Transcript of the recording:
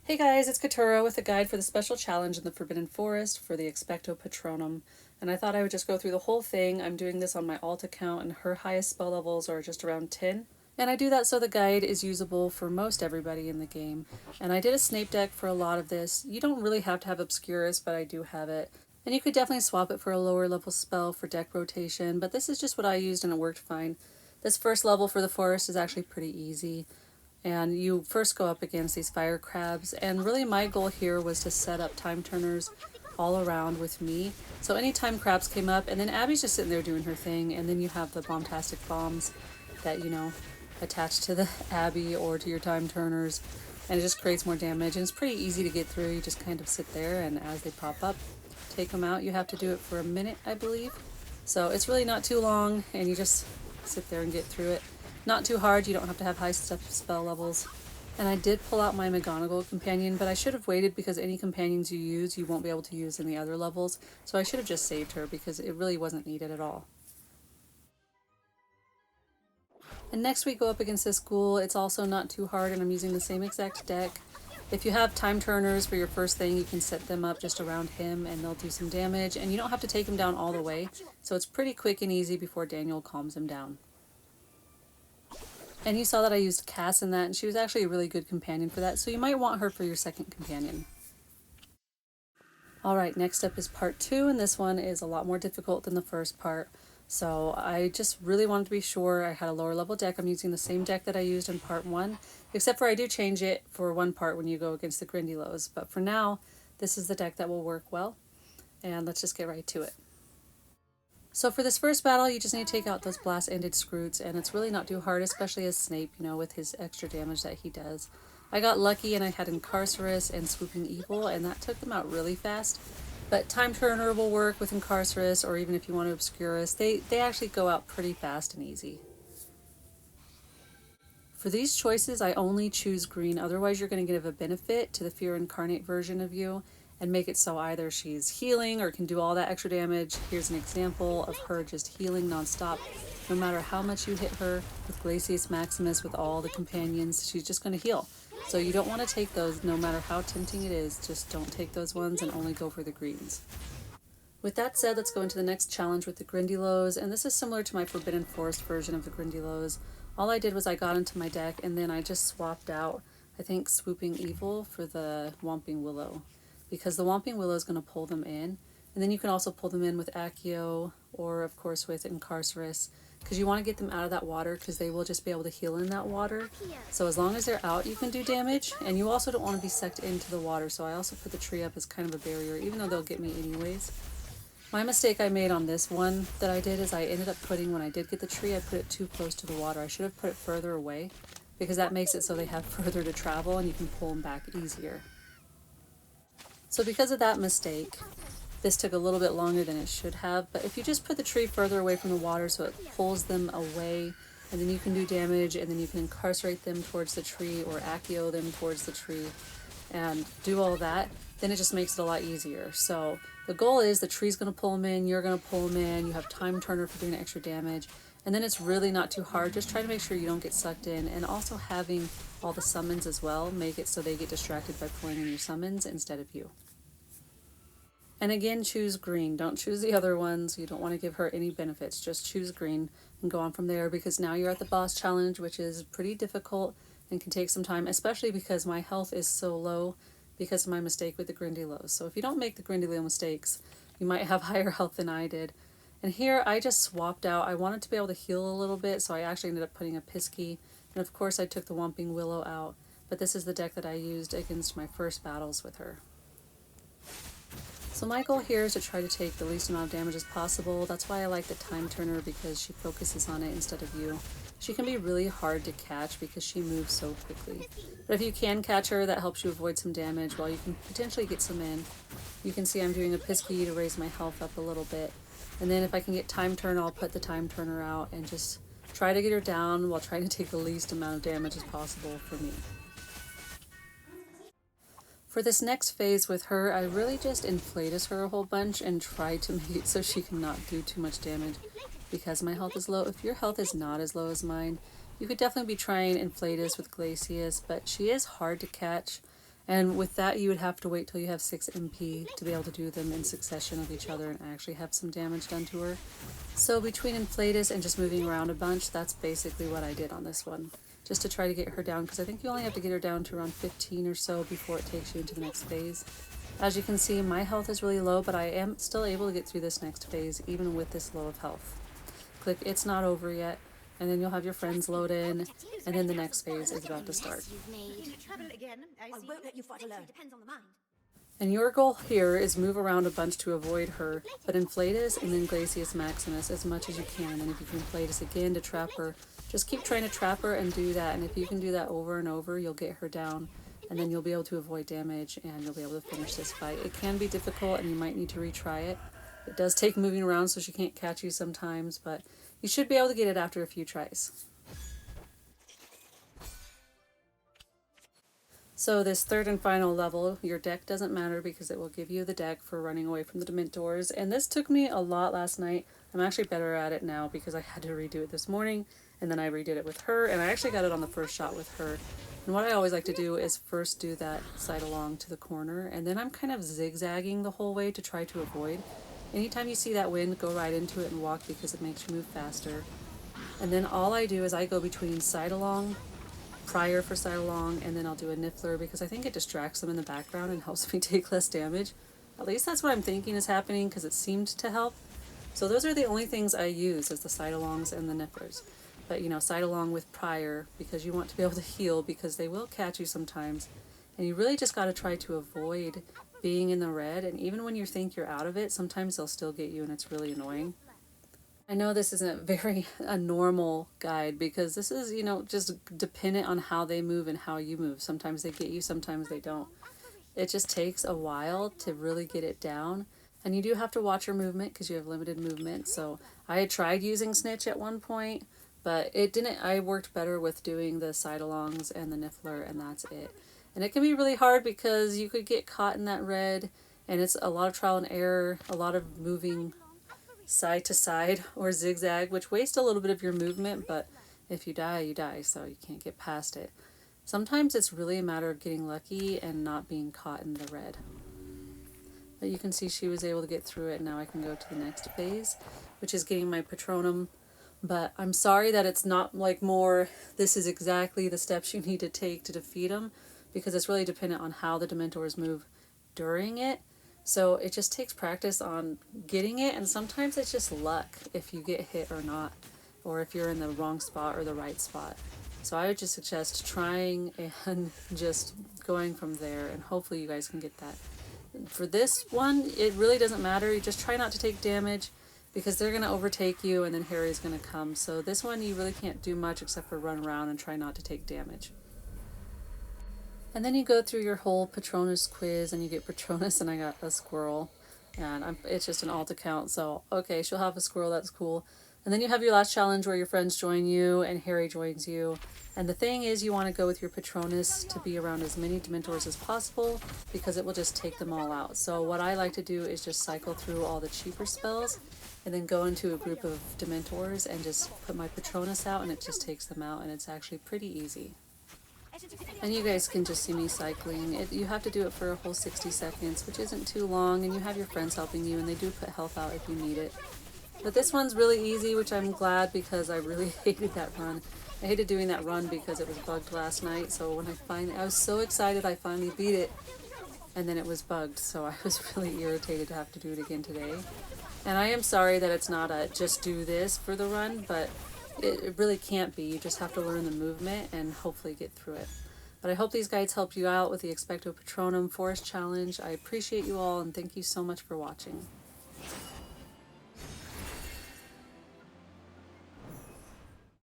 Hey guys, it's Katura with a guide for the special challenge in the Forbidden Forest for the Expecto Patronum. And I thought I would just go through the whole thing. I'm doing this on my alt account and her highest spell levels are just around 10. And I do that so the guide is usable for most everybody in the game. And I did a Snape deck for a lot of this. You don't really have to have Obscurus, but I do have it. And you could definitely swap it for a lower level spell for deck rotation, but this is just what I used and it worked fine. This first level for the forest is actually pretty easy. And you first go up against these fire crabs, and really my goal here was to set up time turners all around with me. So anytime crabs came up, and then Abby's just sitting there doing her thing, and then you have the bombastic bombs that, attach to the Abby or to your time turners, and it just creates more damage, and it's pretty easy to get through. You just kind of sit there, and as they pop up, take them out. You have to do it for a minute, I believe. So it's really not too long, and you just sit there and get through it. Not too hard, you don't have to have high spell levels. And I did pull out my McGonagall companion, but I should have waited because any companions you use, you won't be able to use in the other levels. So I should have just saved her because it really wasn't needed at all. And next we go up against this ghoul. It's also not too hard and I'm using the same exact deck. If you have time turners for your first thing, you can set them up just around him and they'll do some damage. And you don't have to take him down all the way. So it's pretty quick and easy before Daniel calms him down. And you saw that I used Cass in that, and she was actually a really good companion for that, so you might want her for your second companion. Alright, next up is part 2, and this one is a lot more difficult than the first part. So I just really wanted to be sure I had a lower level deck. I'm using the same deck that I used in part 1, except for I do change it for one part when you go against the Grindylows. But for now, this is the deck that will work well, and let's just get right to it. So for this first battle, you just need to take out those blast-ended Skrewts, and it's really not too hard, especially as Snape, with his extra damage that he does. I got lucky and I had Incarcerus and Swooping Evil, and that took them out really fast. But Time Turner will work with Incarcerus, or even if you want to Obscurus, they actually go out pretty fast and easy. For these choices, I only choose green, otherwise you're going to give a benefit to the Fear Incarnate version of you, and make it so either she's healing or can do all that extra damage. Here's an example of her just healing nonstop. No matter how much you hit her with Glacius Maximus with all the companions, she's just going to heal. So you don't want to take those, no matter how tempting it is. Just don't take those ones and only go for the greens. With that said, let's go into the next challenge with the Grindylows, and this is similar to my Forbidden Forest version of the Grindylows. All I did was I got into my deck and then I just swapped out, I think, Swooping Evil for the Whomping Willow, because the Whomping Willow is going to pull them in. And then you can also pull them in with Accio or, of course, with Incarcerus, because you want to get them out of that water because they will just be able to heal in that water. So as long as they're out, you can do damage, and you also don't want to be sucked into the water, so I also put the tree up as kind of a barrier, even though they'll get me anyways. My mistake I made on this one that I did is I ended up putting, when I did get the tree, I put it too close to the water. I should have put it further away, because that makes it so they have further to travel and you can pull them back easier. So because of that mistake, this took a little bit longer than it should have, but if you just put the tree further away from the water so it pulls them away, and then you can do damage, and then you can incarcerate them towards the tree or Accio them towards the tree and do all that, then it just makes it a lot easier. So the goal is the tree's going to pull them in, you're going to pull them in, you have Time Turner for doing extra damage, and then it's really not too hard. Just try to make sure you don't get sucked in, and also having all the summons as well, make it so they get distracted by pulling in your summons instead of you. And again, choose green. Don't choose the other ones. You don't want to give her any benefits. Just choose green and go on from there, because now you're at the boss challenge, which is pretty difficult and can take some time, especially because my health is so low because of my mistake with the Grindylows. So if you don't make the Grindylow mistakes, you might have higher health than I did. And here I just swapped out. I wanted to be able to heal a little bit, so I actually ended up putting a Pisky. And of course I took the Whomping Willow out, but this is the deck that I used against my first battles with her. So my goal here is to try to take the least amount of damage as possible. That's why I like the Time Turner, because she focuses on it instead of you. She can be really hard to catch because she moves so quickly. But if you can catch her, that helps you avoid some damage while you can potentially get some in. You can see I'm doing a Pisky to raise my health up a little bit. And then if I can get Time Turner, I'll put the Time Turner out and just try to get her down while trying to take the least amount of damage as possible for me. For this next phase with her, I really just inflated her a whole bunch and tried to make it so she cannot do too much damage because my health is low. If your health is not as low as mine, you could definitely be trying Inflatus with Glacius, but she is hard to catch And with that, you would have to wait till you have 6 MP to be able to do them in succession of each other and actually have some damage done to her. So between Inflatus and just moving around a bunch, that's basically what I did on this one. Just to try to get her down, because I think you only have to get her down to around 15 or so before it takes you into the next phase. As you can see, my health is really low, but I am still able to get through this next phase, even with this low of health. Click It's Not Over Yet, and then you'll have your friends load in, and then the next phase is about to start. And your goal here is move around a bunch to avoid her, but Inflatus and then Glacius Maximus as much as you can. And if you can Inflatus again to trap her, just keep trying to trap her and do that. And if you can do that over and over, you'll get her down, and then you'll be able to avoid damage and you'll be able to finish this fight. It can be difficult and you might need to retry it. It does take moving around so she can't catch you sometimes, but you should be able to get it after a few tries. So this third and final level, your deck doesn't matter because it will give you the deck for running away from the Dementors. And this took me a lot last night. I'm actually better at it now because I had to redo it this morning, and then I redid it with her, and I actually got it on the first shot with her. And what I always like to do is first do that side along to the corner, and then I'm kind of zigzagging the whole way to try to avoid. Anytime you see that wind, go right into it and walk because it makes you move faster. And then all I do is I go between side along, prior for side along, and then I'll do a Niffler because I think it distracts them in the background and helps me take less damage. At least that's what I'm thinking is happening because it seemed to help. So those are the only things I use, is the side alongs and the Nifflers. But you know, side along with prior because you want to be able to heal because they will catch you sometimes. And you really just got to try to avoid being in the red, and even when you think you're out of it, sometimes they'll still get you and it's really annoying. I know this isn't very a normal guide because this is, you know, just dependent on how they move and how you move. Sometimes they get you, sometimes they don't. It just takes a while to really get it down. And you do have to watch your movement because you have limited movement. So I had tried using Snitch at one point, but it didn't. I worked better with doing the side alongs and the Niffler, and that's it. And it can be really hard because you could get caught in that red, and it's a lot of trial and error, a lot of moving side to side or zigzag, which wastes a little bit of your movement, but if you die, you die, so you can't get past it. Sometimes it's really a matter of getting lucky and not being caught in the red. But you can see she was able to get through it, and now I can go to the next phase, which is getting my Patronum. But I'm sorry that it's not like more, this is exactly the steps you need to take to defeat them, because it's really dependent on how the Dementors move during it. So it just takes practice on getting it, and sometimes it's just luck if you get hit or not, or if you're in the wrong spot or the right spot. So I would just suggest trying and just going from there, and hopefully you guys can get that. For this one, it really doesn't matter. You just try not to take damage because they're going to overtake you and then Harry's going to come. So this one you really can't do much except for run around and try not to take damage. And then you go through your whole Patronus quiz and you get Patronus, and I got a squirrel. And it's just an alt account, so okay, she'll have a squirrel, that's cool. And then you have your last challenge where your friends join you and Harry joins you. And the thing is, you want to go with your Patronus to be around as many Dementors as possible because it will just take them all out. So what I like to do is just cycle through all the cheaper spells and then go into a group of Dementors and just put my Patronus out, and it just takes them out, and it's actually pretty easy. And you guys can just see me cycling. You have to do it for a whole 60 seconds, which isn't too long, and you have your friends helping you, and they do put health out if you need it. But this one's really easy, which I'm glad because I really hated that run. I hated doing that run because it was bugged last night, so when I was so excited I finally beat it, and then it was bugged, so I was really irritated to have to do it again today. And I am sorry that it's not a just do this for the run, but it really can't be. You just have to learn the movement and hopefully get through it. But I hope these guides helped you out with the Expecto Patronum Forest Challenge. I appreciate you all, and thank you so much for watching.